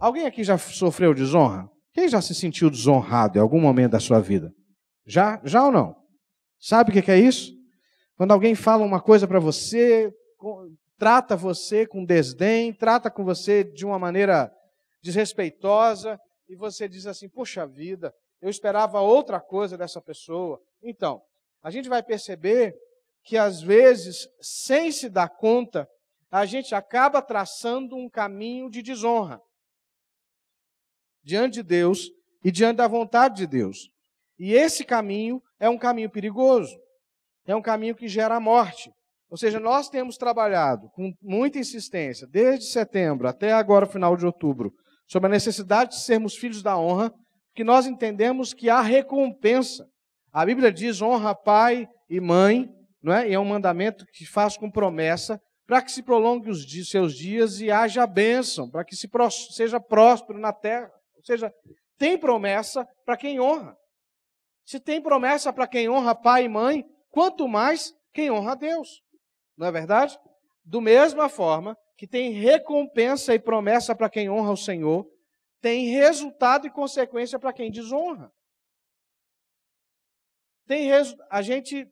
Alguém aqui já sofreu desonra? Quem já se sentiu desonrado em algum momento da sua vida? Já? Já ou não? Sabe o que é isso? Quando alguém fala uma coisa para você, trata você com desdém, trata com você de uma maneira desrespeitosa, e você diz assim, puxa vida, eu esperava outra coisa dessa pessoa. Então, a gente vai perceber que às vezes, sem se dar conta, a gente acaba traçando um caminho de desonra diante de Deus e diante da vontade de Deus. E esse caminho é um caminho perigoso, é um caminho que gera a morte. Ou seja, nós temos trabalhado com muita insistência, desde setembro até agora, final de outubro, sobre a necessidade de sermos filhos da honra, que nós entendemos que há recompensa. A Bíblia diz, honra pai e mãe, não é? E é um mandamento que faz com promessa, para que se prolongue os seus dias e haja bênção, para que seja próspero na terra. Ou seja, tem promessa para quem honra. Se tem promessa para quem honra pai e mãe, quanto mais quem honra a Deus. Não é verdade? Do mesma forma que tem recompensa e promessa para quem honra o Senhor, tem resultado e consequência para quem desonra. A gente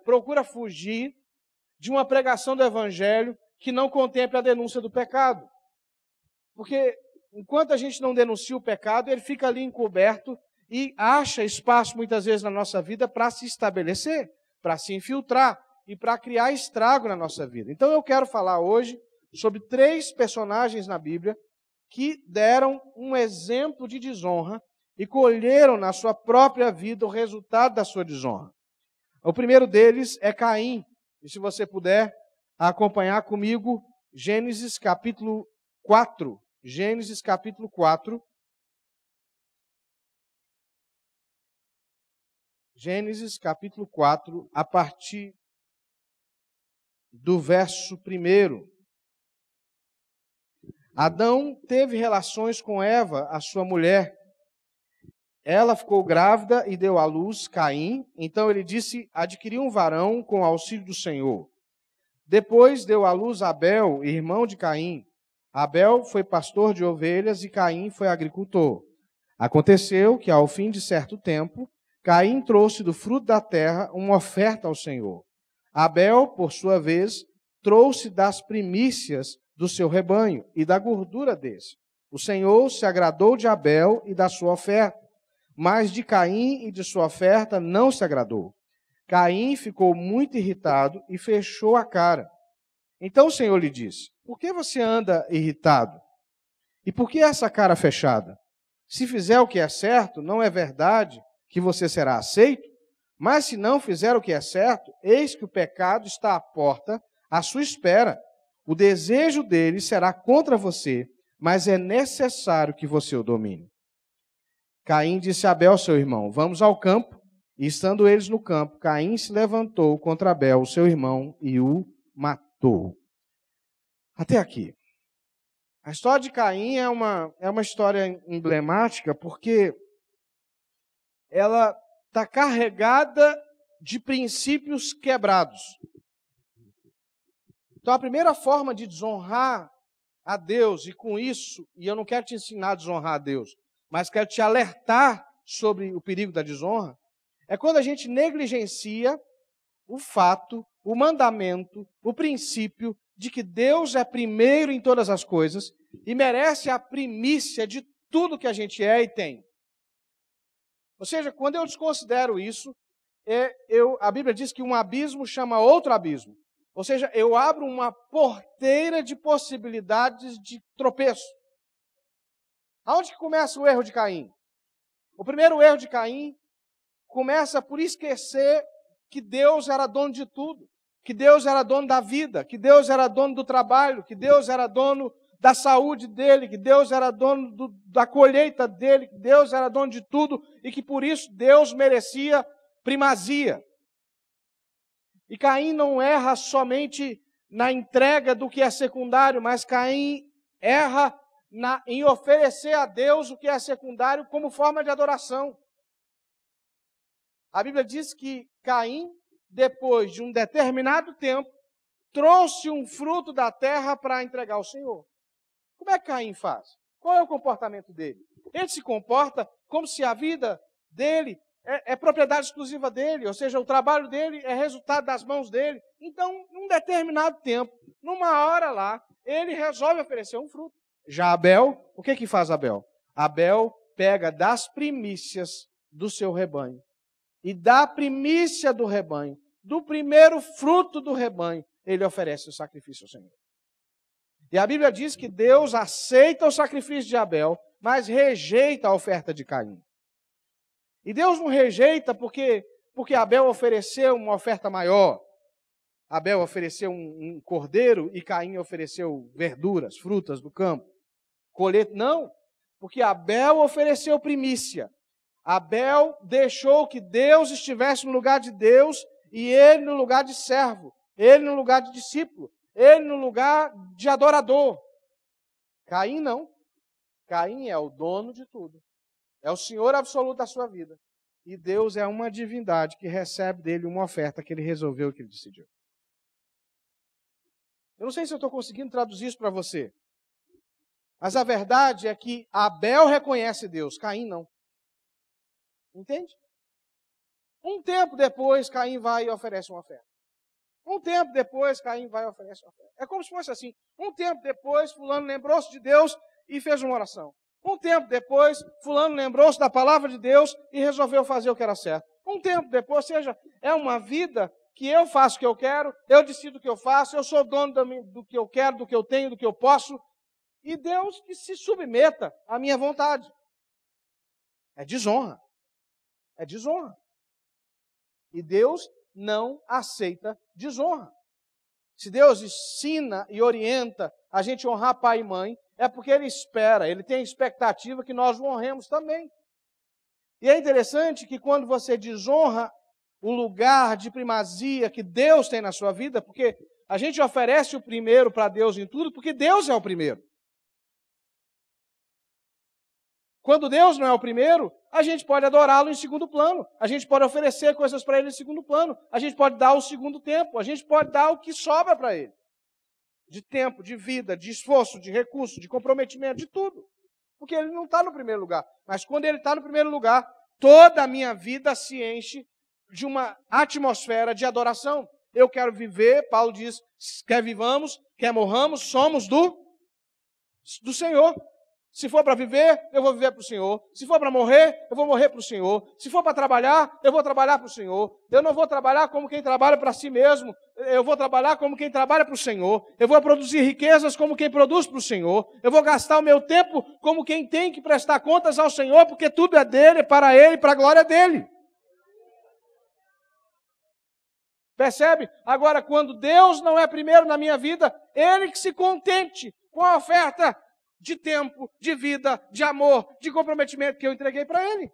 procura fugir de uma pregação do Evangelho que não contemple a denúncia do pecado. Porque enquanto a gente não denuncia o pecado, ele fica ali encoberto e acha espaço muitas vezes na nossa vida para se estabelecer, para se infiltrar e para criar estrago na nossa vida. Então eu quero falar hoje sobre 3 personagens na Bíblia que deram um exemplo de desonra e colheram na sua própria vida o resultado da sua desonra. O primeiro deles é Caim. E se você puder acompanhar comigo, Gênesis capítulo 4. Gênesis capítulo 4. Gênesis capítulo 4, a partir do verso 1. Adão teve relações com Eva, a sua mulher. Ela ficou grávida e deu à luz Caim. Então ele disse, adquiri um varão com o auxílio do Senhor. Depois deu à luz Abel, irmão de Caim. Abel foi pastor de ovelhas e Caim foi agricultor. Aconteceu que, ao fim de certo tempo, Caim trouxe do fruto da terra uma oferta ao Senhor. Abel, por sua vez, trouxe das primícias do seu rebanho e da gordura desse. O Senhor se agradou de Abel e da sua oferta, mas de Caim e de sua oferta não se agradou. Caim ficou muito irritado e fechou a cara. Então o Senhor lhe disse, por que você anda irritado? E por que essa cara fechada? Se fizer o que é certo, não é verdade que você será aceito? Mas se não fizer o que é certo, eis que o pecado está à porta, à sua espera. O desejo dele será contra você, mas é necessário que você o domine. Caim disse a Abel, seu irmão, vamos ao campo. E estando eles no campo, Caim se levantou contra Abel, seu irmão, e o matou. Até aqui. A história de Caim é uma história emblemática porque ela está carregada de princípios quebrados. Então, a primeira forma de desonrar a Deus, e com isso, e eu não quero te ensinar a desonrar a Deus, mas quero te alertar sobre o perigo da desonra, é quando a gente negligencia o fato, o mandamento, o princípio de que Deus é primeiro em todas as coisas e merece a primícia de tudo que a gente é e tem. Ou seja, quando eu desconsidero isso, a Bíblia diz que um abismo chama outro abismo. Ou seja, eu abro uma porteira de possibilidades de tropeço. Aonde que começa o erro de Caim? O primeiro erro de Caim começa por esquecer que Deus era dono de tudo, que Deus era dono da vida, que Deus era dono do trabalho, que Deus era dono da saúde dele, que Deus era dono da colheita dele, que Deus era dono de tudo e que por isso Deus merecia primazia. E Caim não erra somente na entrega do que é secundário, mas Caim erra em oferecer a Deus o que é secundário como forma de adoração. A Bíblia diz que Caim, depois de um determinado tempo, trouxe um fruto da terra para entregar ao Senhor. Como é que Caim faz? Qual é o comportamento dele? Ele se comporta como se a vida dele é propriedade exclusiva dele, ou seja, o trabalho dele é resultado das mãos dele. Então, num determinado tempo, numa hora lá, ele resolve oferecer um fruto. Já Abel, o que faz Abel? Abel pega das primícias do seu rebanho. E da primícia do rebanho, do primeiro fruto do rebanho, ele oferece o sacrifício ao Senhor. E a Bíblia diz que Deus aceita o sacrifício de Abel, mas rejeita a oferta de Caim. E Deus não rejeita porque Abel ofereceu uma oferta maior. Abel ofereceu um cordeiro e Caim ofereceu verduras, frutas do campo. Colheita, não, porque Abel ofereceu primícia. Abel deixou que Deus estivesse no lugar de Deus e ele no lugar de servo, ele no lugar de discípulo, ele no lugar de adorador. Caim não. Caim é o dono de tudo. É o Senhor absoluto da sua vida. E Deus é uma divindade que recebe dele uma oferta que ele resolveu, que ele decidiu. Eu não sei se eu estou conseguindo traduzir isso para você. Mas a verdade é que Abel reconhece Deus, Caim não. Entende? Um tempo depois, Caim vai e oferece uma oferta. Um tempo depois, Caim vai e oferece uma oferta. É como se fosse assim. Um tempo depois, fulano lembrou-se de Deus e fez uma oração. Um tempo depois, fulano lembrou-se da palavra de Deus e resolveu fazer o que era certo. Um tempo depois, ou seja, é uma vida que eu faço o que eu quero, eu decido o que eu faço, eu sou dono do que eu quero, do que eu tenho, do que eu posso, e Deus que se submeta à minha vontade. É desonra. É desonra. E Deus não aceita desonra. Se Deus ensina e orienta a gente honrar pai e mãe, é porque Ele espera, Ele tem expectativa que nós o honremos também. E é interessante que quando você desonra o lugar de primazia que Deus tem na sua vida, porque a gente oferece o primeiro para Deus em tudo, porque Deus é o primeiro. Quando Deus não é o primeiro, a gente pode adorá-lo em segundo plano, a gente pode oferecer coisas para Ele em segundo plano, a gente pode dar o segundo tempo, a gente pode dar o que sobra para Ele. De tempo, de vida, de esforço, de recurso, de comprometimento, de tudo. Porque Ele não está no primeiro lugar. Mas quando Ele está no primeiro lugar, toda a minha vida se enche de uma atmosfera de adoração. Eu quero viver, Paulo diz, quer vivamos, quer morramos, somos do Senhor. Se for para viver, eu vou viver para o Senhor. Se for para morrer, eu vou morrer para o Senhor. Se for para trabalhar, eu vou trabalhar para o Senhor. Eu não vou trabalhar como quem trabalha para si mesmo. Eu vou trabalhar como quem trabalha para o Senhor. Eu vou produzir riquezas como quem produz para o Senhor. Eu vou gastar o meu tempo como quem tem que prestar contas ao Senhor, porque tudo é dele, é para Ele, para a glória dele. Percebe? Agora, quando Deus não é primeiro na minha vida, Ele que se contente com a oferta de tempo, de vida, de amor, de comprometimento que eu entreguei para Ele.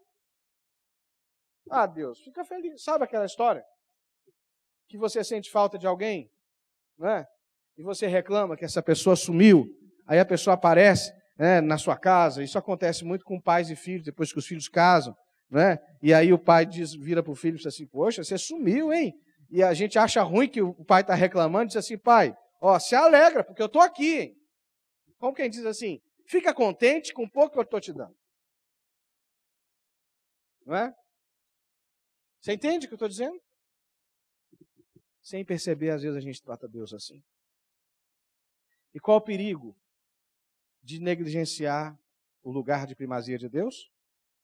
Ah, Deus, fica feliz. Sabe aquela história? Que você sente falta de alguém, não é? E você reclama que essa pessoa sumiu, aí a pessoa aparece, né, na sua casa. Isso acontece muito com pais e filhos, depois que os filhos casam, não é? E aí o pai vira para o filho e diz assim, poxa, você sumiu, hein? E a gente acha ruim que o pai está reclamando, diz assim, pai, ó, se alegra, porque eu estou aqui, hein? Como quem diz assim, fica contente com o pouco que eu estou te dando. Não é? Você entende o que eu estou dizendo? Sem perceber, às vezes a gente trata Deus assim. E qual o perigo de negligenciar o lugar de primazia de Deus?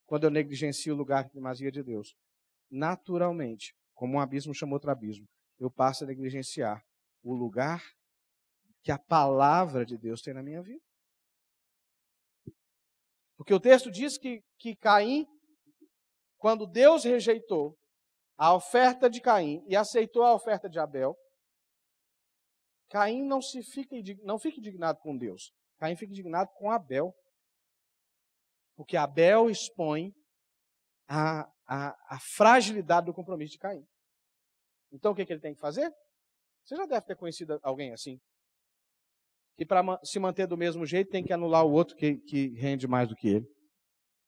Quando eu negligencio o lugar de primazia de Deus, naturalmente, como um abismo chama outro abismo, eu passo a negligenciar o lugar que a palavra de Deus tem na minha vida. Porque o texto diz que Caim, quando Deus rejeitou a oferta de Caim e aceitou a oferta de Abel, Caim não fica indignado com Deus. Caim fica indignado com Abel. Porque Abel expõe a fragilidade do compromisso de Caim. Então o que ele tem que fazer? Você já deve ter conhecido alguém assim. Que para se manter do mesmo jeito tem que anular o outro que rende mais do que ele.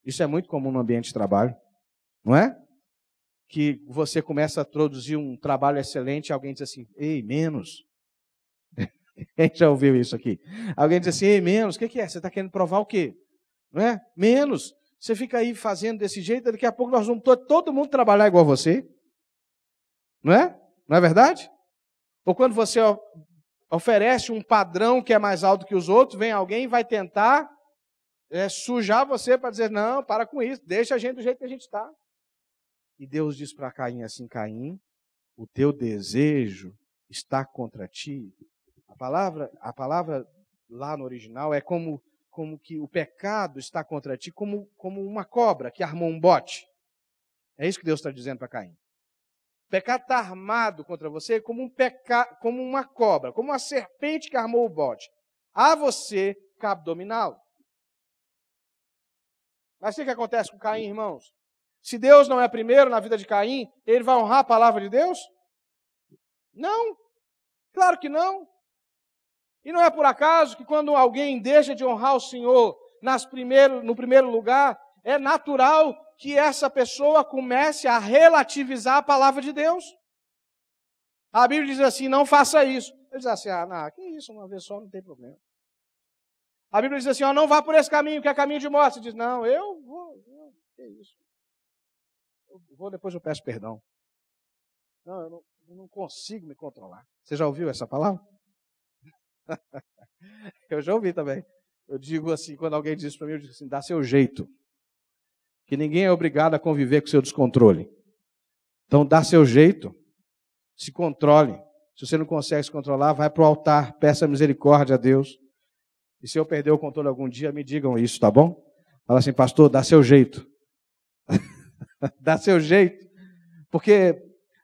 Isso é muito comum no ambiente de trabalho. Não é? Que você começa a produzir um trabalho excelente e alguém diz assim, ei, menos. Quem já ouviu isso aqui? Alguém diz assim, ei, menos, o que é? Você está querendo provar o quê? não é? Menos. Você fica aí fazendo desse jeito, daqui a pouco nós vamos todo mundo trabalhar igual você. Não é? Não é verdade? Ou quando você oferece um padrão que é mais alto que os outros, vem alguém e vai tentar sujar você para dizer, não, para com isso, deixa a gente do jeito que a gente está. E Deus diz para Caim assim, Caim, o teu desejo está contra ti. A palavra lá no original é como que o pecado está contra ti, como uma cobra que armou um bote. É isso que Deus está dizendo para Caim. O pecado está armado contra você como uma cobra, como uma serpente que armou o bote. A você cabe dominá-lo. Mas o que acontece com Caim, irmãos? Se Deus não é primeiro na vida de Caim, ele vai honrar a palavra de Deus? Não, claro que não. E não é por acaso que quando alguém deixa de honrar o Senhor no primeiro lugar, é natural que essa pessoa comece a relativizar a palavra de Deus. A Bíblia diz assim, não faça isso. Ele diz assim, não, que isso, uma vez só não tem problema. A Bíblia diz assim, não vá por esse caminho, que é caminho de morte. Você diz, não, eu vou, que isso. Depois eu peço perdão. Não, eu não consigo me controlar. Você já ouviu essa palavra? Eu já ouvi também. Eu digo assim, quando alguém diz para mim, eu digo assim, dá seu jeito. Que ninguém é obrigado a conviver com seu descontrole. Então dá seu jeito, se controle. Se você não consegue se controlar, vai para o altar, peça misericórdia a Deus. E se eu perder o controle algum dia, me digam isso, tá bom? Fala assim, pastor, dá seu jeito. Dá seu jeito. Porque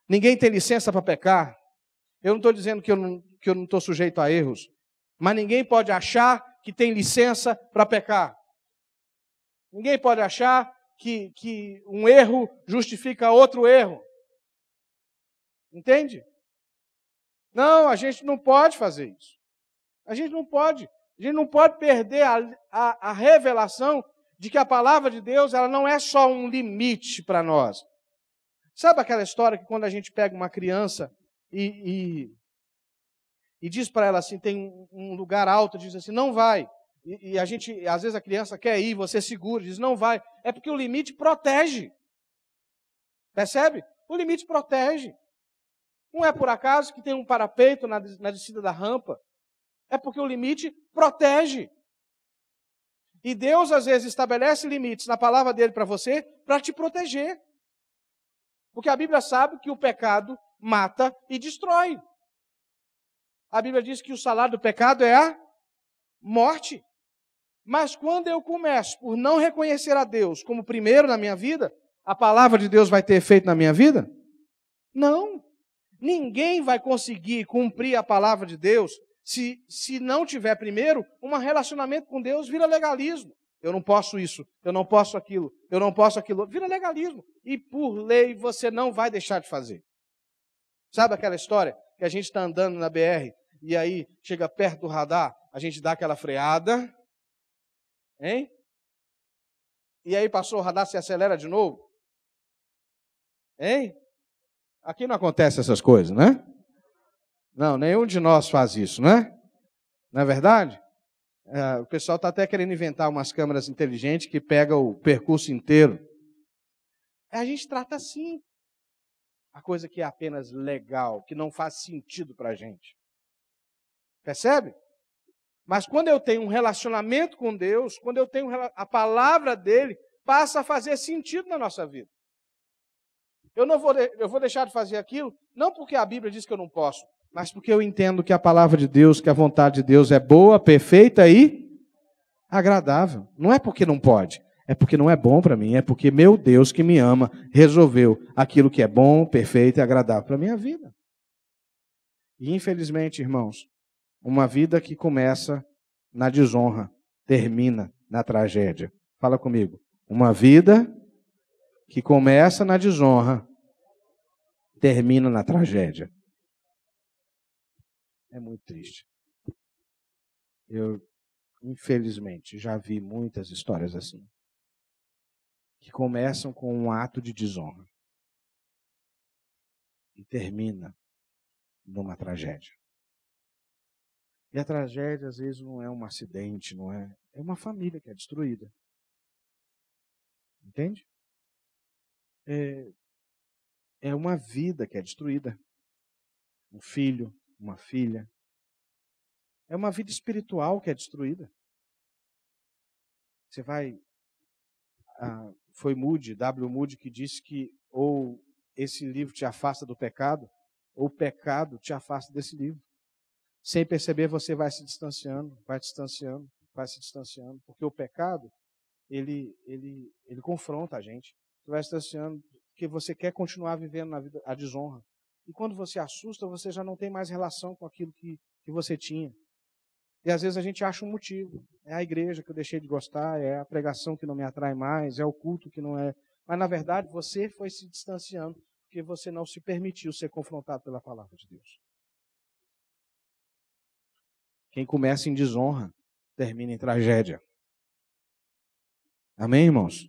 ninguém tem licença para pecar. Eu não estou dizendo que eu não estou sujeito a erros. Mas ninguém pode achar que tem licença para pecar. Ninguém pode achar que um erro justifica outro erro. Entende? Não, a gente não pode fazer isso. A gente não pode. A gente não pode perder a revelação de que a palavra de Deus ela não é só um limite para nós. Sabe aquela história que quando a gente pega uma criança e diz para ela assim, tem um lugar alto, diz assim, não vai. E a gente, às vezes a criança quer ir, você segura, diz, não vai. É porque o limite protege. Percebe? O limite protege. Não é por acaso que tem um parapeito na descida da rampa. É porque o limite protege. E Deus, às vezes, estabelece limites na palavra dele para você, para te proteger. Porque a Bíblia sabe que o pecado mata e destrói. A Bíblia diz que o salário do pecado é a morte. Mas quando eu começo por não reconhecer a Deus como primeiro na minha vida, a palavra de Deus vai ter efeito na minha vida? Não. Ninguém vai conseguir cumprir a palavra de Deus se não tiver primeiro um relacionamento com Deus, vira legalismo. Eu não posso isso, eu não posso aquilo, eu não posso aquilo. Vira legalismo. E por lei você não vai deixar de fazer. Sabe aquela história que a gente está andando na BR e aí chega perto do radar, a gente dá aquela freada, hein? E aí passou o radar, se acelera de novo? Hein? Aqui não acontece essas coisas, né? Não, nenhum de nós faz isso, né? Não é verdade? O pessoal está até querendo inventar umas câmeras inteligentes que pegam o percurso inteiro. A gente trata assim. A coisa que é apenas legal, que não faz sentido para a gente. Percebe? Mas quando eu tenho um relacionamento com Deus, quando eu tenho a palavra dele, passa a fazer sentido na nossa vida. Eu vou deixar de fazer aquilo, não porque a Bíblia diz que eu não posso, mas porque eu entendo que a palavra de Deus, que a vontade de Deus é boa, perfeita e agradável. Não é porque não pode, é porque não é bom para mim, é porque meu Deus que me ama resolveu aquilo que é bom, perfeito e agradável para a minha vida. E infelizmente, irmãos, uma vida que começa na desonra, termina na tragédia. Fala comigo. Uma vida que começa na desonra, termina na tragédia. É muito triste. Eu, infelizmente, já vi muitas histórias assim, que começam com um ato de desonra e termina numa tragédia. E a tragédia, às vezes, não é um acidente, não é? É uma família que é destruída. Entende? É uma vida que é destruída. Um filho, uma filha. É uma vida espiritual que é destruída. Você vai... foi Moody, W. Moody, que disse que ou esse livro te afasta do pecado, ou o pecado te afasta desse livro. Sem perceber, você vai se distanciando, vai se distanciando, porque o pecado, ele confronta a gente. Você vai se distanciando porque você quer continuar vivendo na vida a desonra. E quando você assusta, você já não tem mais relação com aquilo que você tinha. E às vezes a gente acha um motivo. É a igreja que eu deixei de gostar, é a pregação que não me atrai mais, é o culto que não é... Mas na verdade você foi se distanciando porque você não se permitiu ser confrontado pela palavra de Deus. Quem começa em desonra, termina em tragédia. Amém, irmãos?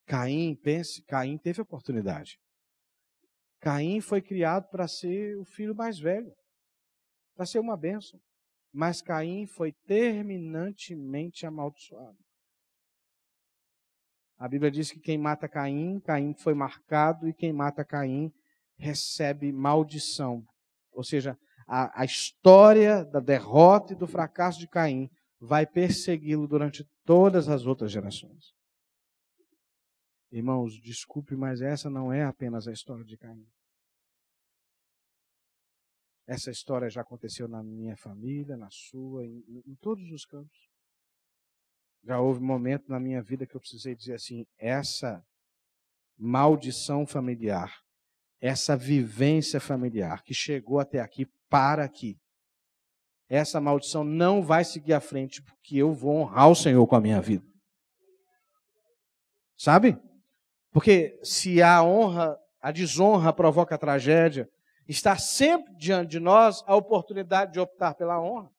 Caim teve oportunidade. Caim foi criado para ser o filho mais velho, para ser uma bênção. Mas Caim foi terminantemente amaldiçoado. A Bíblia diz que quem mata Caim, Caim foi marcado, e quem mata Caim recebe maldição. Ou seja, a história da derrota e do fracasso de Caim vai persegui-lo durante todas as outras gerações. Irmãos, desculpe, mas essa não é apenas a história de Caim. Essa história já aconteceu na minha família, na sua, em todos os campos. Já houve um momento na minha vida que eu precisei dizer assim, essa maldição familiar, essa vivência familiar que chegou até aqui, para aqui. Essa maldição não vai seguir à frente, porque eu vou honrar o Senhor com a minha vida. Sabe? Porque se a desonra provoca a tragédia, está sempre diante de nós a oportunidade de optar pela honra.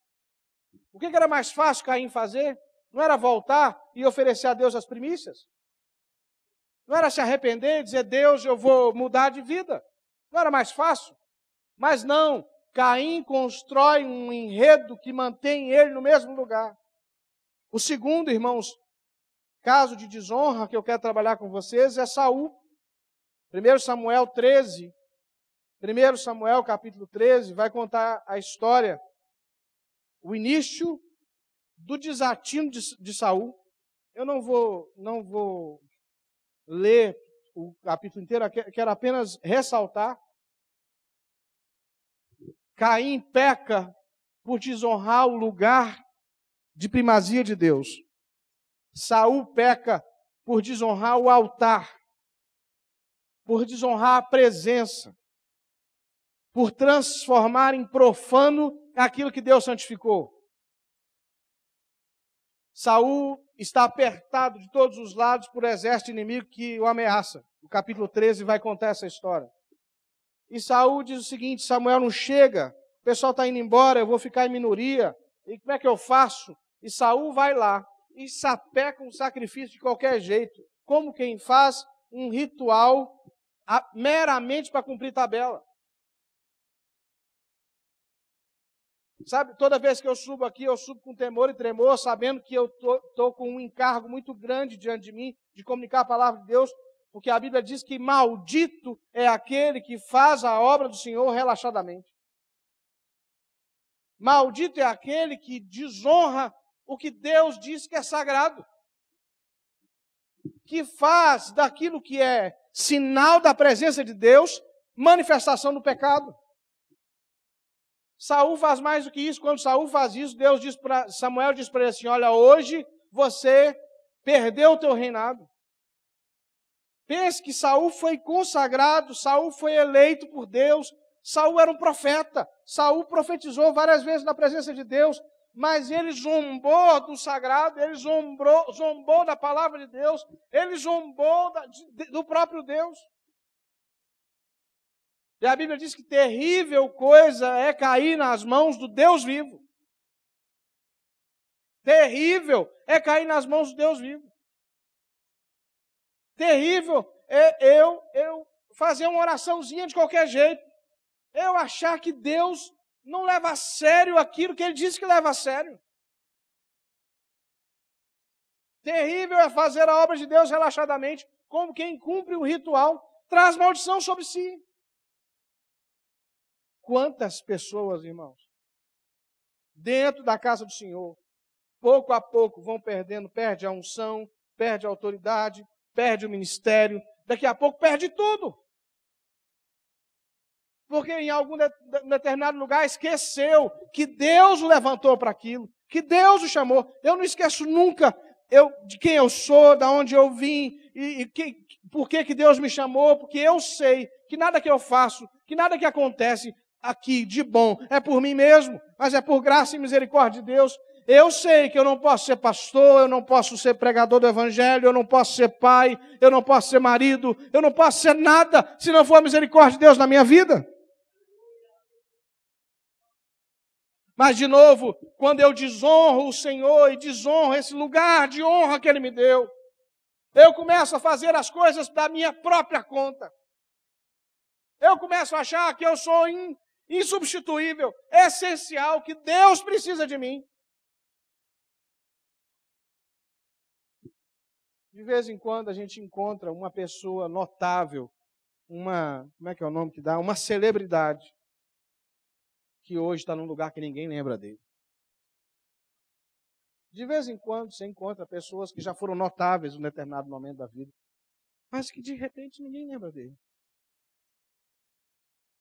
O que era mais fácil Caim fazer? Não era voltar e oferecer a Deus as primícias? Não era se arrepender e dizer, Deus, eu vou mudar de vida? Não era mais fácil? Mas não, Caim constrói um enredo que mantém ele no mesmo lugar. O segundo, irmãos, caso de desonra que eu quero trabalhar com vocês é Saul. 1 Samuel 13, 1 Samuel capítulo 13, vai contar a história, o início do desatino de Saul. Eu não vou ler o capítulo inteiro, quero apenas ressaltar. Caim peca por desonrar o lugar de primazia de Deus. Saul peca por desonrar o altar, por desonrar a presença, por transformar em profano aquilo que Deus santificou. Saul está apertado de todos os lados por exército inimigo que o ameaça. O capítulo 13 vai contar essa história. E Saul diz o seguinte, Samuel não chega, o pessoal está indo embora, eu vou ficar em minoria, e como é que eu faço? E Saul vai lá e sapeca um sacrifício de qualquer jeito, como quem faz um ritual meramente para cumprir tabela. Sabe, toda vez que eu subo aqui, eu subo com temor e tremor, sabendo que eu estou com um encargo muito grande diante de mim, de comunicar a palavra de Deus, porque a Bíblia diz que maldito é aquele que faz a obra do Senhor relaxadamente. Maldito é aquele que desonra o que Deus diz que é sagrado. Que faz daquilo que é sinal da presença de Deus, manifestação do pecado. Saul faz mais do que isso. Quando Saul faz isso, Samuel diz para ele assim, olha, hoje você perdeu o teu reinado. Pense que Saul foi consagrado, Saul foi eleito por Deus, Saul era um profeta, Saul profetizou várias vezes na presença de Deus, mas ele zombou do sagrado, ele zombou da palavra de Deus, ele zombou do próprio Deus. E a Bíblia diz que terrível coisa é cair nas mãos do Deus vivo. Terrível é cair nas mãos do Deus vivo. Terrível é eu fazer uma oraçãozinha de qualquer jeito. Eu achar que Deus não leva a sério aquilo que Ele disse que leva a sério. Terrível é fazer a obra de Deus relaxadamente, como quem cumpre um ritual, traz maldição sobre si. Quantas pessoas, irmãos, dentro da casa do Senhor, pouco a pouco vão perdendo, perde a unção, perde a autoridade, perde o ministério, daqui a pouco perde tudo. Porque em algum determinado lugar esqueceu que Deus o levantou para aquilo, que Deus o chamou. Eu não esqueço nunca de quem eu sou, de onde eu vim, por que Deus me chamou, porque eu sei que nada que eu faço, que nada que acontece aqui de bom é por mim mesmo, mas é por graça e misericórdia de Deus. Eu sei que eu não posso ser pastor, eu não posso ser pregador do evangelho, eu não posso ser pai, eu não posso ser marido, eu não posso ser nada se não for a misericórdia de Deus na minha vida. Mas, de novo, quando eu desonro o Senhor e desonro esse lugar de honra que Ele me deu, eu começo a fazer as coisas da minha própria conta. Eu começo a achar que eu sou insubstituível, essencial, que Deus precisa de mim. De vez em quando a gente encontra uma pessoa notável, como é que é o nome que dá? Uma celebridade, que hoje está num lugar que ninguém lembra dele. De vez em quando você encontra pessoas que já foram notáveis em um determinado momento da vida, mas que de repente ninguém lembra dele.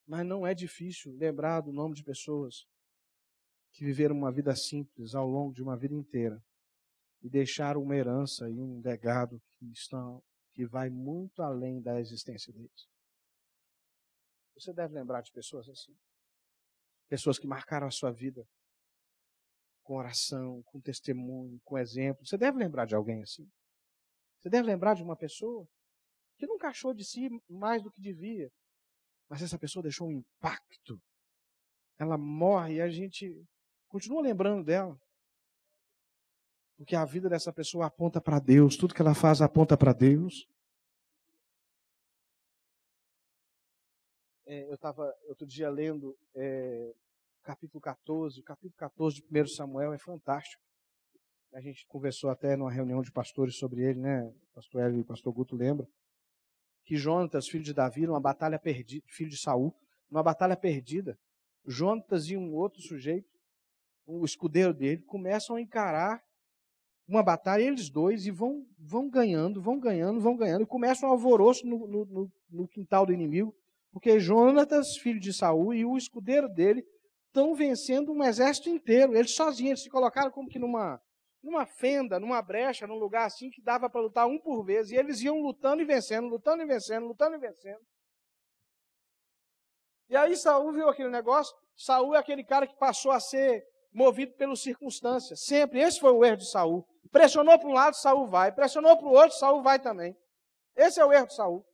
Mas não é difícil lembrar do nome de pessoas que viveram uma vida simples ao longo de uma vida inteira e deixaram uma herança e um legado que vai muito além da existência deles. Você deve lembrar de pessoas assim. Pessoas que marcaram a sua vida com oração, com testemunho, com exemplo. Você deve lembrar de alguém assim. Você deve lembrar de uma pessoa que nunca achou de si mais do que devia, mas essa pessoa deixou um impacto. Ela morre e a gente continua lembrando dela. Porque a vida dessa pessoa aponta para Deus, tudo que ela faz aponta para Deus. Eu estava outro dia lendo capítulo 14, o capítulo 14 de 1 Samuel é fantástico. A gente conversou até numa reunião de pastores sobre ele, né? O pastor Hélio e o pastor Guto lembram. Que Jonatas, filho de Davi, numa batalha perdida, filho de Saul, numa batalha perdida, Jonatas e um outro sujeito, o escudeiro dele, começam a encarar uma batalha, eles dois, e vão ganhando, e começa um alvoroço no quintal do inimigo, porque Jonatas, filho de Saul, e o escudeiro dele estão vencendo um exército inteiro. Eles sozinhos, eles se colocaram como que numa fenda, numa brecha, num lugar assim que dava para lutar um por vez, e eles iam lutando e vencendo, lutando e vencendo, lutando e vencendo. E aí Saul viu aquele negócio. Saul é aquele cara que passou a ser movido pelas circunstâncias. Sempre, esse foi o erro de Saul. Pressionou para um lado, Saul vai. Pressionou para o outro, Saul vai também. Esse é o erro de Saul.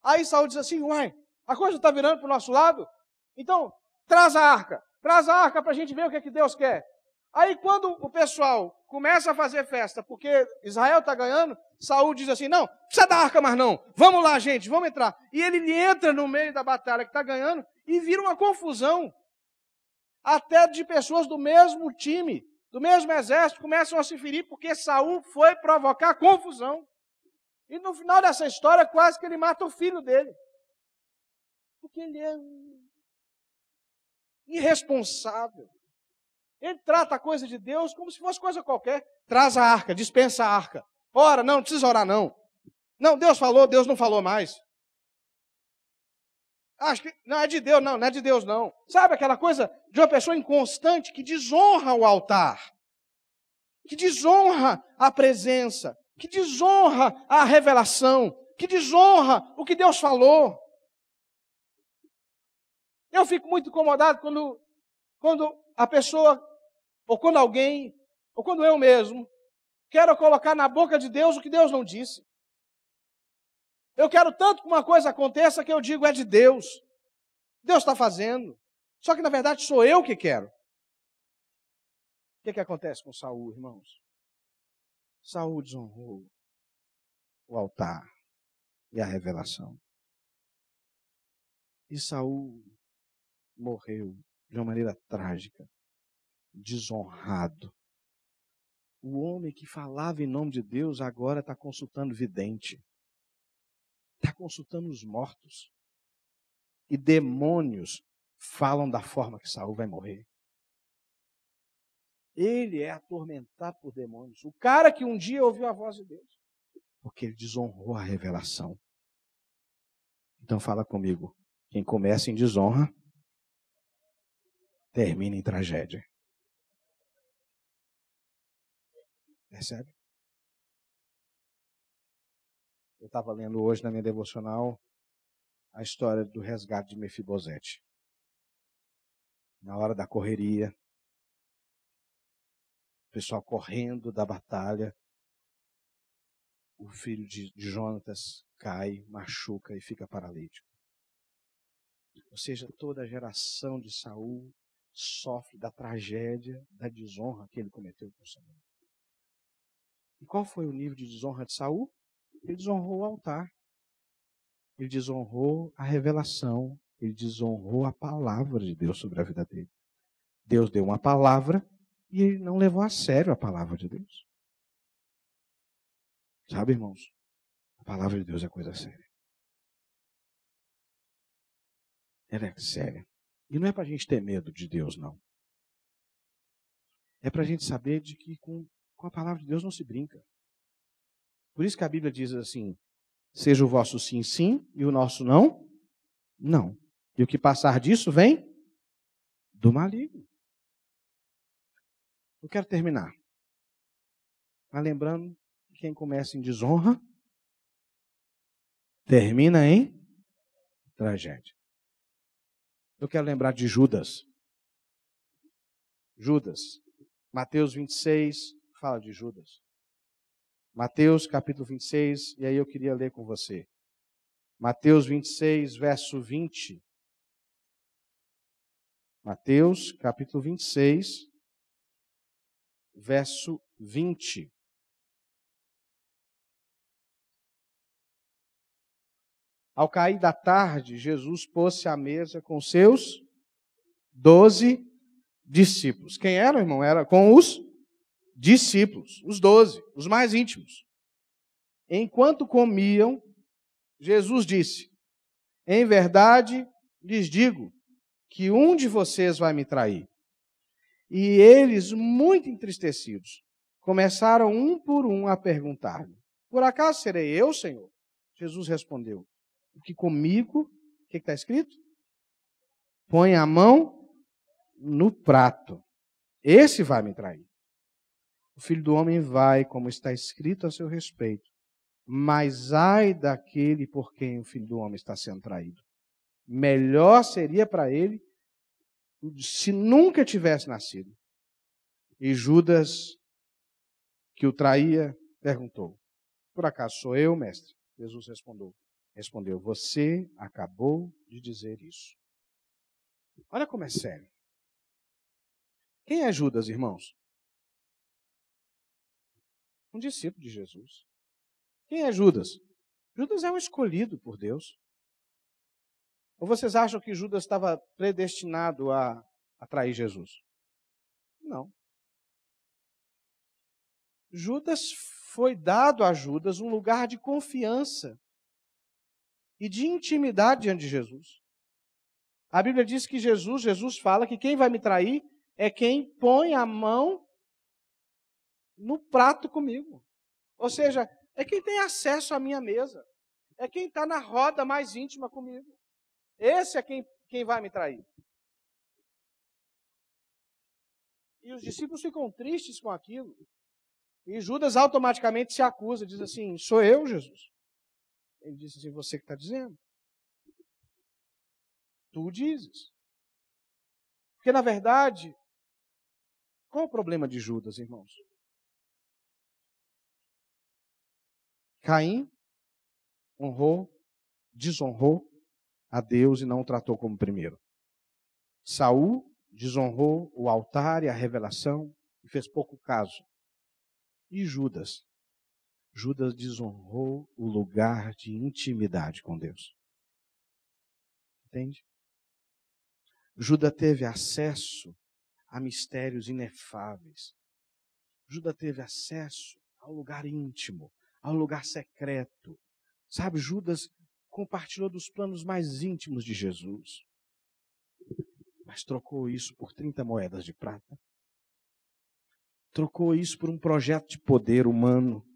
Aí Saul diz assim, uai, a coisa está virando para o nosso lado? Então, traz a arca para a gente ver o que é que Deus quer. Aí quando o pessoal começa a fazer festa, porque Israel está ganhando, Saul diz assim, não, precisa da arca mais não, vamos lá gente, vamos entrar. E ele entra no meio da batalha que está ganhando e vira uma confusão. Até de pessoas do mesmo time, do mesmo exército, começam a se ferir porque Saul foi provocar confusão. E no final dessa história, quase que ele mata o filho dele. Porque ele é irresponsável. Ele trata a coisa de Deus como se fosse coisa qualquer. Traz a arca, dispensa a arca. Ora, não precisa orar não. Não, Deus falou, Deus não falou mais. Acho que não é de Deus, não é de Deus não. Sabe aquela coisa de uma pessoa inconstante que desonra o altar, que desonra a presença, que desonra a revelação, que desonra o que Deus falou. Eu fico muito incomodado quando a pessoa, ou quando alguém, ou quando eu mesmo, quero colocar na boca de Deus o que Deus não disse. Eu quero tanto que uma coisa aconteça que eu digo é de Deus. Deus está fazendo. Só que na verdade sou eu que quero. O que acontece com Saul, irmãos? Saul desonrou o altar e a revelação. E Saul morreu de uma maneira trágica, desonrado. O homem que falava em nome de Deus agora está consultando vidente. Está consultando os mortos. E demônios falam da forma que Saul vai morrer. Ele é atormentado por demônios. O cara que um dia ouviu a voz de Deus. Porque ele desonrou a revelação. Então fala comigo. Quem começa em desonra, termina em tragédia. Percebe? Eu estava lendo hoje na minha devocional a história do resgate de Mefibosete. Na hora da correria, o pessoal correndo da batalha, o filho de Jonatas cai, machuca e fica paralítico. Ou seja, toda a geração de Saul sofre da tragédia, da desonra que ele cometeu com o Senhor. E qual foi o nível de desonra de Saul? Ele desonrou o altar. Ele desonrou a revelação. Ele desonrou a palavra de Deus sobre a vida dele. Deus deu uma palavra e ele não levou a sério a palavra de Deus. Sabe, irmãos? A palavra de Deus é coisa séria. Ela é séria. E não é para a gente ter medo de Deus, não. É para a gente saber de que com a palavra de Deus não se brinca. Por isso que a Bíblia diz assim, seja o vosso sim, sim, e o nosso não, não. E o que passar disso vem do maligno. Eu quero terminar. Mas lembrando que quem começa em desonra, termina em tragédia. Eu quero lembrar de Judas. Judas. Mateus 26 fala de Judas. Mateus capítulo 26, e aí eu queria ler com você. Mateus 26, verso 20. Mateus capítulo 26, verso 20. Ao cair da tarde, Jesus pôs-se à mesa com seus 12 discípulos. Quem eram, irmão? Era com os discípulos, os 12, os mais íntimos. Enquanto comiam, Jesus disse, em verdade lhes digo que um de vocês vai me trair. E eles, muito entristecidos, começaram um por um a perguntar-lhe, por acaso serei eu, Senhor? Jesus respondeu, porque comigo, o que está escrito? Põe a mão no prato. Esse vai me trair. O Filho do Homem vai, como está escrito a seu respeito. Mas ai daquele por quem o Filho do Homem está sendo traído. Melhor seria para ele se nunca tivesse nascido. E Judas, que o traía, perguntou, por acaso sou eu, mestre? Jesus respondeu, você acabou de dizer isso. Olha como é sério. Quem é Judas, irmãos? Um discípulo de Jesus. Quem é Judas? Judas é um escolhido por Deus. Ou vocês acham que Judas estava predestinado a trair Jesus? Não. Judas foi dado a Judas um lugar de confiança e de intimidade diante de Jesus. A Bíblia diz que Jesus fala que quem vai me trair é quem põe a mão no prato comigo. Ou seja, é quem tem acesso à minha mesa. É quem está na roda mais íntima comigo. Esse é quem vai me trair. E os discípulos ficam tristes com aquilo. E Judas automaticamente se acusa, diz assim, sou eu, Jesus? Ele disse assim, você que está dizendo. Tu dizes. Porque, na verdade, qual é o problema de Judas, irmãos? Caim desonrou a Deus e não o tratou como primeiro. Saul desonrou o altar e a revelação e fez pouco caso. E Judas? Judas desonrou o lugar de intimidade com Deus. Entende? Judas teve acesso a mistérios inefáveis. Judas teve acesso ao lugar íntimo, ao lugar secreto. Sabe, Judas compartilhou dos planos mais íntimos de Jesus, mas trocou isso por 30 moedas de prata. Trocou isso por um projeto de poder humano.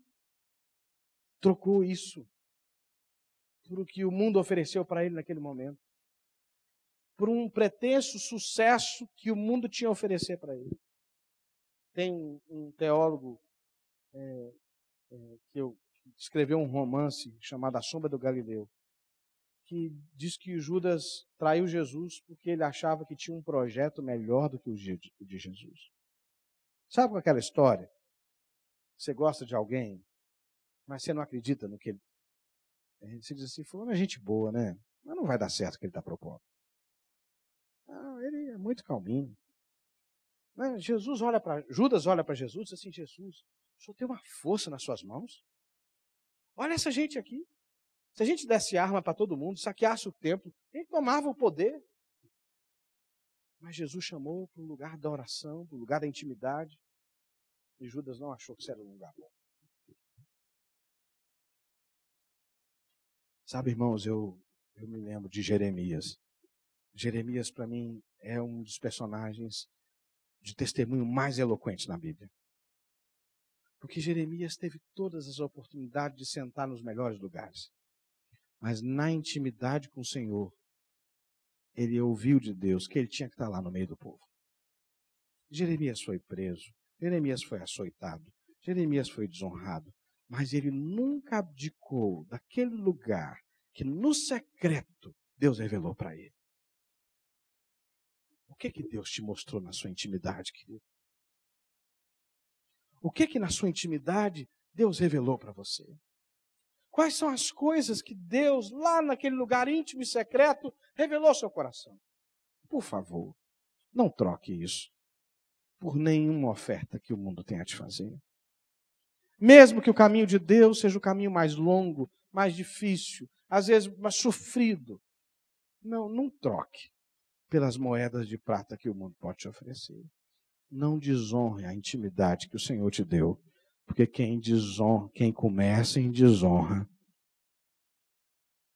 Trocou isso por o que o mundo ofereceu para ele naquele momento. Por um pretenso sucesso que o mundo tinha a oferecer para ele. Tem um teólogo que escreveu um romance chamado A Sombra do Galileu, que diz que Judas traiu Jesus porque ele achava que tinha um projeto melhor do que o de Jesus. Sabe com aquela história? Você gosta de alguém, mas você não acredita no que ele... Você diz assim, fulano é gente boa, né? Mas não vai dar certo o que ele está propondo. Ele é muito calminho. Judas olha para Jesus e diz assim, Jesus, o senhor tem uma força nas suas mãos? Olha essa gente aqui. Se a gente desse arma para todo mundo, saqueasse o templo, a gente tomava o poder. Mas Jesus chamou para o lugar da oração, para o lugar da intimidade. E Judas não achou que isso era um lugar bom. Sabe, irmãos, eu me lembro de Jeremias. Jeremias, para mim, é um dos personagens de testemunho mais eloquentes na Bíblia. Porque Jeremias teve todas as oportunidades de sentar nos melhores lugares. Mas na intimidade com o Senhor, ele ouviu de Deus que ele tinha que estar lá no meio do povo. Jeremias foi preso, Jeremias foi açoitado, Jeremias foi desonrado, mas ele nunca abdicou daquele lugar que no secreto Deus revelou para ele. O que Deus te mostrou na sua intimidade, querido? O que na sua intimidade Deus revelou para você? Quais são as coisas que Deus, lá naquele lugar íntimo e secreto, revelou ao seu coração? Por favor, não troque isso por nenhuma oferta que o mundo tenha a te fazer. Mesmo que o caminho de Deus seja o caminho mais longo, mais difícil, às vezes mais sofrido. Não troque pelas moedas de prata que o mundo pode te oferecer. Não desonre a intimidade que o Senhor te deu. Porque quem começa em desonra,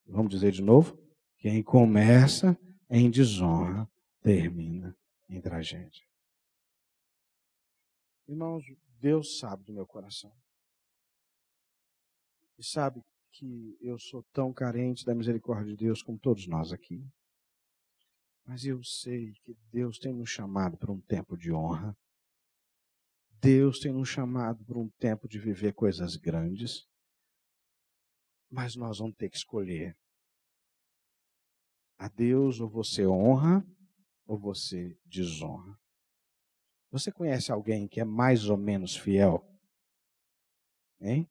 vamos dizer de novo? Quem começa em desonra, termina em tragédia. Irmãos, Deus sabe do meu coração. E sabe que eu sou tão carente da misericórdia de Deus como todos nós aqui. Mas eu sei que Deus tem nos chamado para um tempo de honra. Deus tem nos chamado para um tempo de viver coisas grandes. Mas nós vamos ter que escolher. A Deus ou você honra ou você desonra. Você conhece alguém que é mais ou menos fiel? Hein?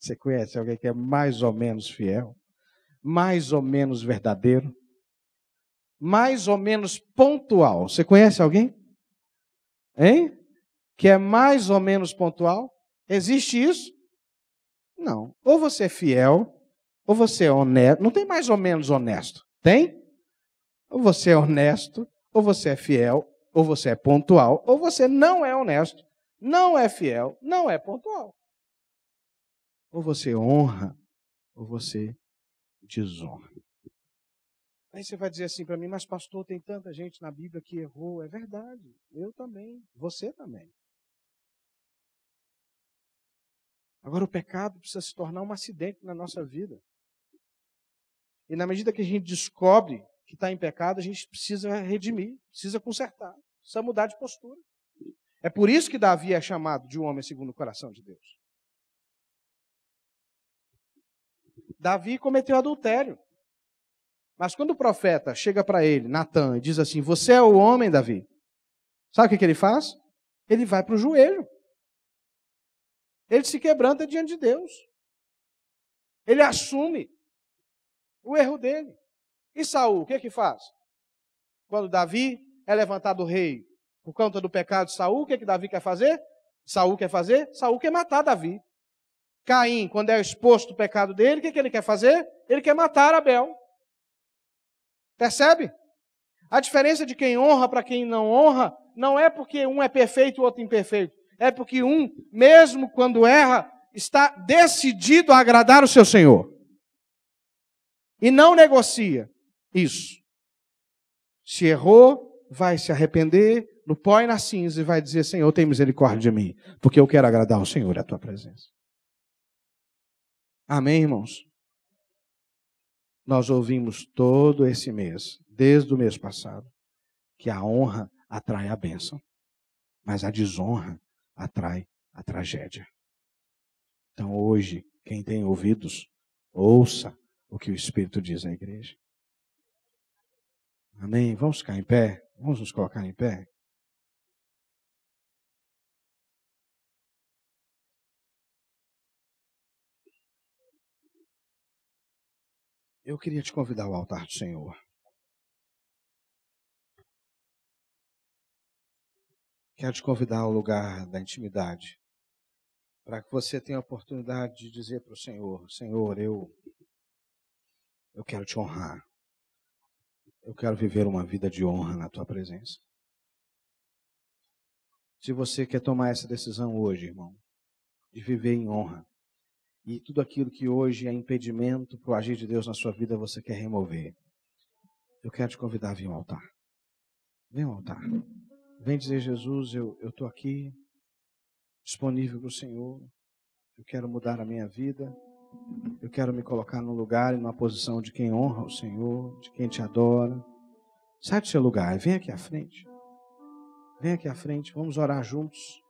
Você conhece alguém que é mais ou menos fiel? Mais ou menos verdadeiro? Mais ou menos pontual? Você conhece alguém? Hein? Que é mais ou menos pontual? Existe isso? Não. Ou você é fiel, ou você é honesto. Não tem mais ou menos honesto. Tem? Ou você é honesto, ou você é fiel, ou você é pontual, ou você não é honesto, não é fiel, não é pontual. Ou você honra, ou você desonra. Aí você vai dizer assim para mim, mas pastor, tem tanta gente na Bíblia que errou. É verdade, eu também, você também. Agora o pecado precisa se tornar um acidente na nossa vida. E na medida que a gente descobre que está em pecado, a gente precisa redimir, precisa consertar, precisa mudar de postura. É por isso que Davi é chamado de um homem segundo o coração de Deus. Davi cometeu adultério. Mas quando o profeta chega para ele, Natã, e diz assim, você é o homem, Davi. Sabe o que ele faz? Ele vai para o joelho. Ele se quebranta diante de Deus. Ele assume o erro dele. E Saul, o que faz? Quando Davi é levantado rei por conta do pecado de Saul, o que Davi quer fazer? Saul quer matar Davi. Caim, quando é exposto o pecado dele, o que ele quer fazer? Ele quer matar Abel. Percebe? A diferença de quem honra para quem não honra não é porque um é perfeito e o outro imperfeito. É porque um, mesmo quando erra, está decidido a agradar o seu Senhor. E não negocia isso. Se errou, vai se arrepender no pó e na cinza e vai dizer: Senhor, tem misericórdia de mim, porque eu quero agradar ao Senhor e a tua presença. Amém, irmãos? Nós ouvimos todo esse mês, desde o mês passado, que a honra atrai a bênção, mas a desonra atrai a tragédia. Então hoje, quem tem ouvidos, ouça o que o Espírito diz à igreja. Amém? Vamos ficar em pé? Vamos nos colocar em pé? Eu queria te convidar ao altar do Senhor. Quero te convidar ao lugar da intimidade, para que você tenha a oportunidade de dizer para o Senhor: Senhor, eu quero te honrar. Eu quero viver uma vida de honra na tua presença. Se você quer tomar essa decisão hoje, irmão, de viver em honra, e tudo aquilo que hoje é impedimento para o agir de Deus na sua vida, você quer remover, eu quero te convidar a vir ao altar. Vem ao altar. Vem dizer: Jesus, eu estou aqui, disponível para o Senhor. Eu quero mudar a minha vida. Eu quero me colocar num lugar e numa posição de quem honra o Senhor, de quem te adora. Sai do seu lugar e vem aqui à frente. Vem aqui à frente, vamos orar juntos.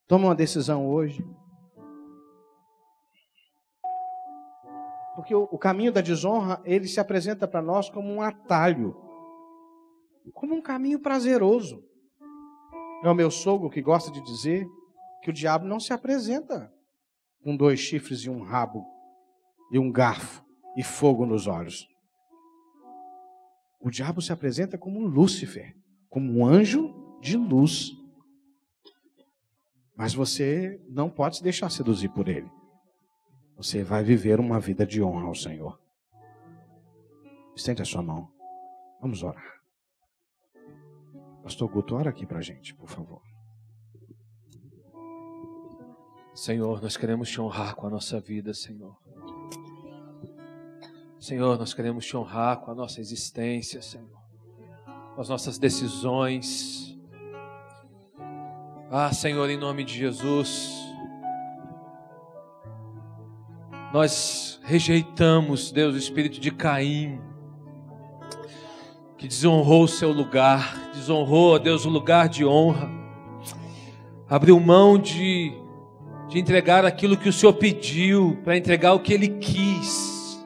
Toma uma decisão hoje. Porque o caminho da desonra, ele se apresenta para nós como um atalho, como um caminho prazeroso. É o meu sogro que gosta de dizer que o diabo não se apresenta com 2 chifres e um rabo, e um garfo, e fogo nos olhos. O diabo se apresenta como Lúcifer, como um anjo de luz. Mas você não pode se deixar seduzir por ele. Você vai viver uma vida de honra ao Senhor. Estende a sua mão. Vamos orar. Pastor Guto, ora aqui para a gente, por favor. Senhor, nós queremos te honrar com a nossa vida, Senhor. Senhor, nós queremos te honrar com a nossa existência, Senhor. Com as nossas decisões. Ah, Senhor, em nome de Jesus, nós rejeitamos, Deus, o espírito de Caim, que desonrou o seu lugar, desonrou, Deus, o lugar de honra, abriu mão de entregar aquilo que o Senhor pediu, para entregar o que Ele quis.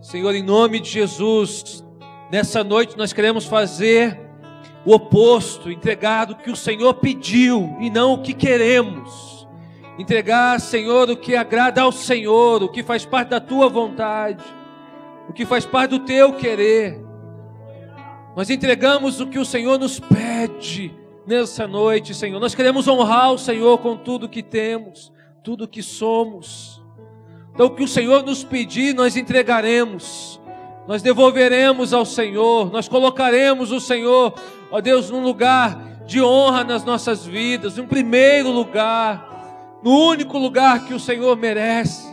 Senhor, em nome de Jesus, nessa noite nós queremos fazer o oposto, entregar o que o Senhor pediu e não o que queremos. Entregar, Senhor, o que agrada ao Senhor, o que faz parte da Tua vontade, o que faz parte do Teu querer. Nós entregamos o que o Senhor nos pede nessa noite, Senhor. Nós queremos honrar o Senhor com tudo que temos, tudo que somos. Então o que o Senhor nos pedir, nós entregaremos. Nós devolveremos ao Senhor, nós colocaremos o Senhor, ó Deus, num lugar de honra nas nossas vidas, em primeiro lugar, no único lugar que o Senhor merece.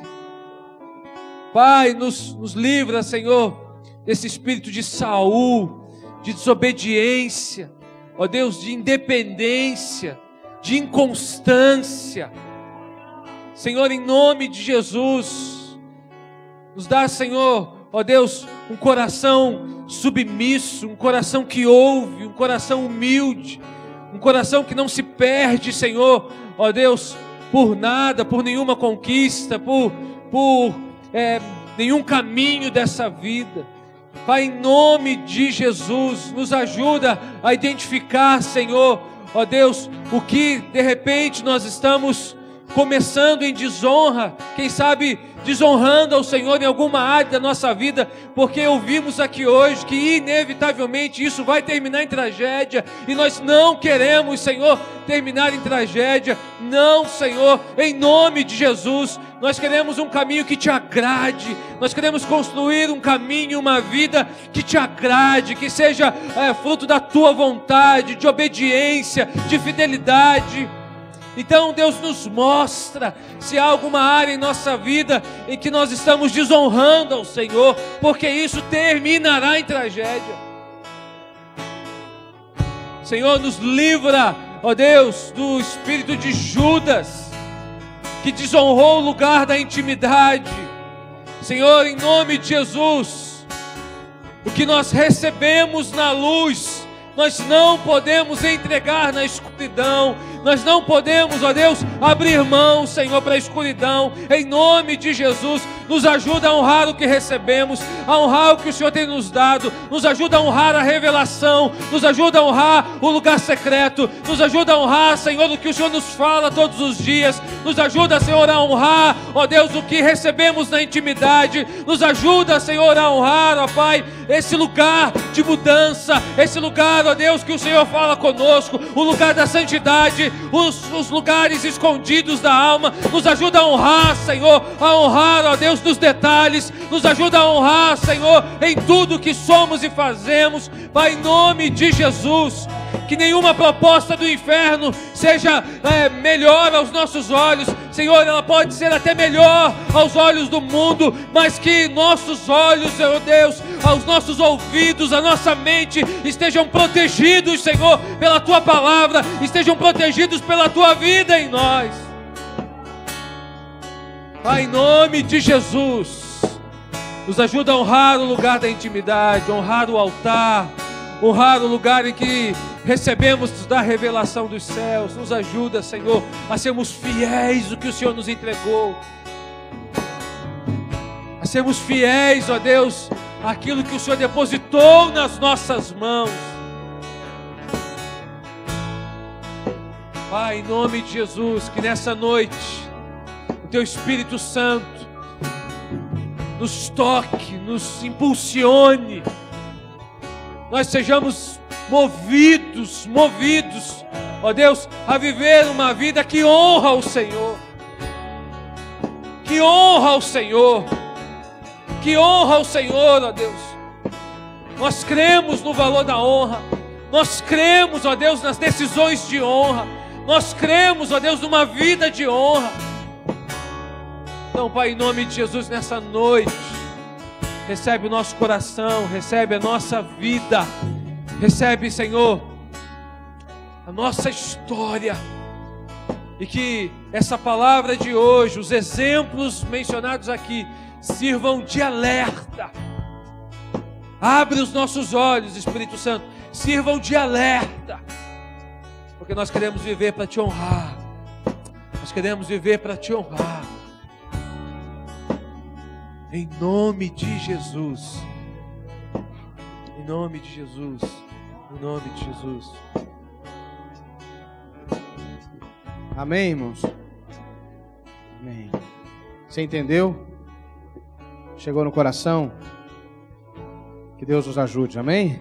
Pai, nos livra, Senhor, desse espírito de Saul, de desobediência, ó Deus, de independência, de inconstância. Senhor, em nome de Jesus, nos dá, Senhor, ó Deus, um coração submisso, um coração que ouve, um coração humilde, um coração que não se perde, Senhor, ó Deus, por nada, por nenhuma conquista, por nenhum caminho dessa vida. Pai, em nome de Jesus, nos ajuda a identificar, Senhor, ó Deus, o que de repente nós estamos começando em desonra, quem sabe desonrando ao Senhor em alguma área da nossa vida, porque ouvimos aqui hoje que inevitavelmente isso vai terminar em tragédia, e nós não queremos, Senhor, terminar em tragédia. Não, Senhor, em nome de Jesus, nós queremos um caminho que te agrade, nós queremos construir um caminho, uma vida que te agrade, que seja fruto da tua vontade, de obediência, de fidelidade. Então Deus nos mostra se há alguma área em nossa vida em que nós estamos desonrando ao Senhor, porque isso terminará em tragédia. Senhor, nos livra, ó Deus, do espírito de Judas, que desonrou o lugar da intimidade. Senhor, em nome de Jesus, o que nós recebemos na luz, nós não podemos entregar na escuridão. Nós não podemos, ó Deus, abrir mão, Senhor, para a escuridão. Em nome de Jesus, nos ajuda a honrar o que recebemos, a honrar o que o Senhor tem nos dado. Nos ajuda a honrar a revelação, nos ajuda a honrar o lugar secreto, nos ajuda a honrar, Senhor, o que o Senhor nos fala todos os dias. Nos ajuda, Senhor, a honrar, ó Deus, o que recebemos na intimidade. Nos ajuda, Senhor, a honrar, ó Pai, esse lugar de mudança, esse lugar, ó Deus, que o Senhor fala conosco, o lugar da santidade, os lugares escondidos da alma. Nos ajuda a honrar, Senhor, a honrar, ó Deus, dos detalhes. Nos ajuda a honrar, Senhor, em tudo que somos e fazemos. Pai, em nome de Jesus, que nenhuma proposta do inferno seja melhor aos nossos olhos. Senhor, ela pode ser até melhor aos olhos do mundo, mas que nossos olhos, Senhor Deus, aos nossos ouvidos, a nossa mente estejam protegidos, Senhor, pela Tua palavra, estejam protegidos pela Tua vida em nós. Pai, em nome de Jesus, nos ajuda a honrar o lugar da intimidade, honrar o altar, honrar o lugar em que recebemos da revelação dos céus. Nos ajuda, Senhor, a sermos fiéis ao que o Senhor nos entregou, a sermos fiéis, ó Deus, àquilo que o Senhor depositou nas nossas mãos. Pai, em nome de Jesus, que nessa noite o Teu Espírito Santo nos toque, nos impulsione, nós sejamos movidos, ó Deus, a viver uma vida que honra o Senhor, que honra o Senhor, que honra o Senhor, ó Deus. Nós cremos no valor da honra, nós cremos, ó Deus, nas decisões de honra, nós cremos, ó Deus, numa vida de honra. Então, Pai, em nome de Jesus, nessa noite, recebe o nosso coração, recebe a nossa vida, recebe, Senhor, a nossa história, e que essa palavra de hoje, os exemplos mencionados aqui, sirvam de alerta. Abre os nossos olhos, Espírito Santo, sirvam de alerta, porque nós queremos viver para Te honrar, nós queremos viver para Te honrar. Em nome de Jesus, em nome de Jesus, em nome de Jesus. Amém, irmãos? Amém. Você entendeu? Chegou no coração? Que Deus nos ajude, amém?